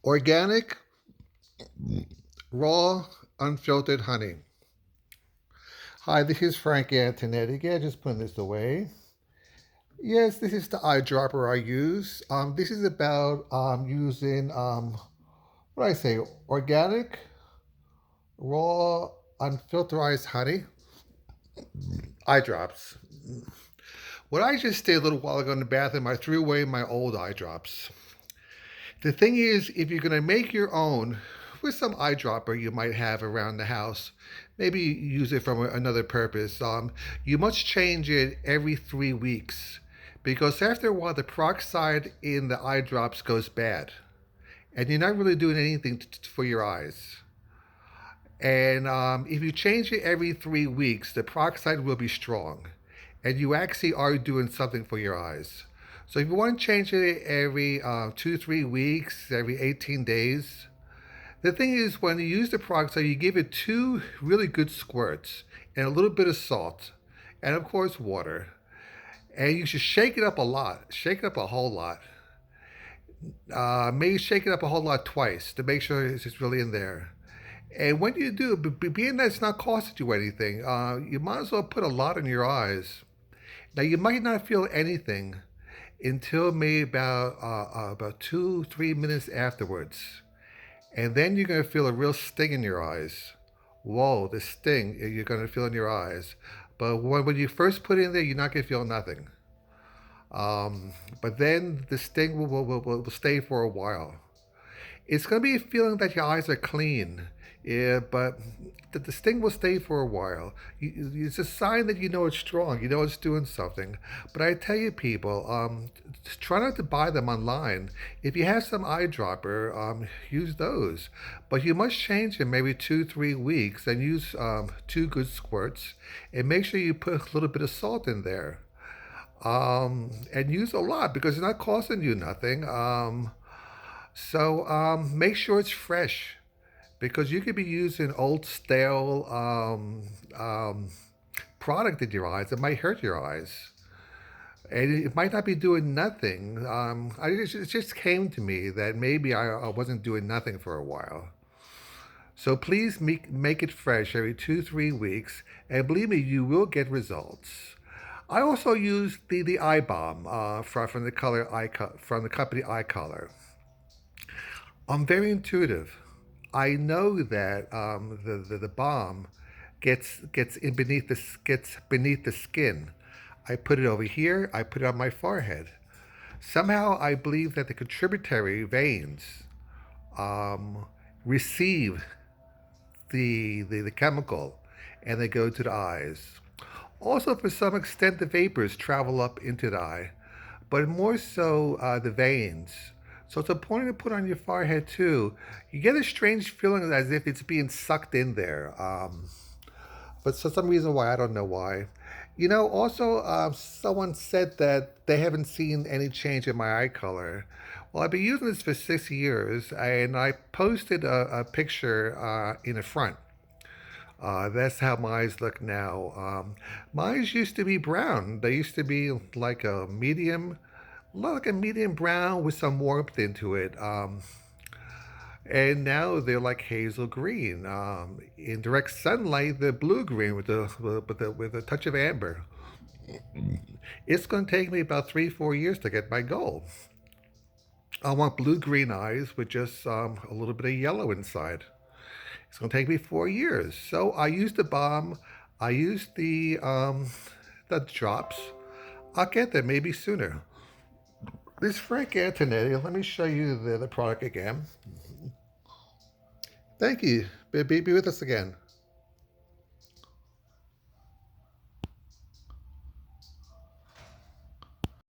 Organic, raw, unfiltered honey. Hi, this is Frank Antonetti again, just putting this away. Yes, this is the eyedropper I use. This is about using, what do I say, organic, raw, unfilterized honey eye drops. What I just did a little while ago in the bathroom, I threw away my old eye drops. The thing is, if you're going to make your own with some eyedropper you might have around the house, maybe use it for another purpose, you must change it every 3 weeks because after a while the peroxide in the eye drops goes bad and you're not really doing anything for your eyes. And if you change it every 3 weeks, the peroxide will be strong and you actually are doing something for your eyes. So if you want to change it every 2, 3 weeks, every 18 days, the thing is when you use the peroxide, you give it 2 really good squirts and a little bit of salt and of course water. And you should shake it up a lot, shake it up a whole lot. Maybe shake it up a whole lot twice to make sure it's really in there. And when you do, being that it's not costing you anything, you might as well put a lot in your eyes. Now you might not feel anything until maybe about 2, 3 minutes afterwards, and then you're gonna feel a real sting in your eyes. Whoa, the sting you're gonna feel in your eyes. But when you first put it in there, you're not gonna feel nothing. But then the sting will stay for a while. It's going to be a feeling that your eyes are clean, yeah, but the sting will stay for a while. It's a sign that you know it's strong, you know it's doing something. But I tell you, people, try not to buy them online. If you have some eyedropper, use those. But you must change them maybe 2, 3 weeks and use 2 good squirts. And make sure you put a little bit of salt in there. And use a lot because it's not costing you nothing. So make sure it's fresh because you could be using old stale product in your eyes. It might hurt your eyes. And it might not be doing nothing. It just came to me that maybe I wasn't doing nothing for a while. So please make it fresh every 2, 3 weeks, and believe me, you will get results. I also use the eye balm from the from the company Eye Color. I'm very intuitive. I know that the balm gets in beneath the gets beneath the skin. I put it over here. I put it on my forehead. Somehow I believe that the contributory veins um, receive the chemical and they go to the eyes. Also, for some extent, the vapors travel up into the eye, but more so the veins. So it's important to put on your forehead too. You get a strange feeling as if it's being sucked in there. But for some reason why, I don't know why. Also, someone said that they haven't seen any change in my eye color. Well, I've been using this for 6 years, and I posted a picture in the front. That's how my eyes look now. My eyes used to be brown. They used to be like a medium brown with some warmth into it. And now they're like hazel green. In direct sunlight, they're blue green with a touch of amber. It's going to take me about 3, 4 years to get my goal. I want blue green eyes with just a little bit of yellow inside. It's going to take me 4 years. So I used the balm. I used the drops. I'll get there maybe sooner. This is Frank Antonetti. Let me show you the product again. Thank you. Be with us again.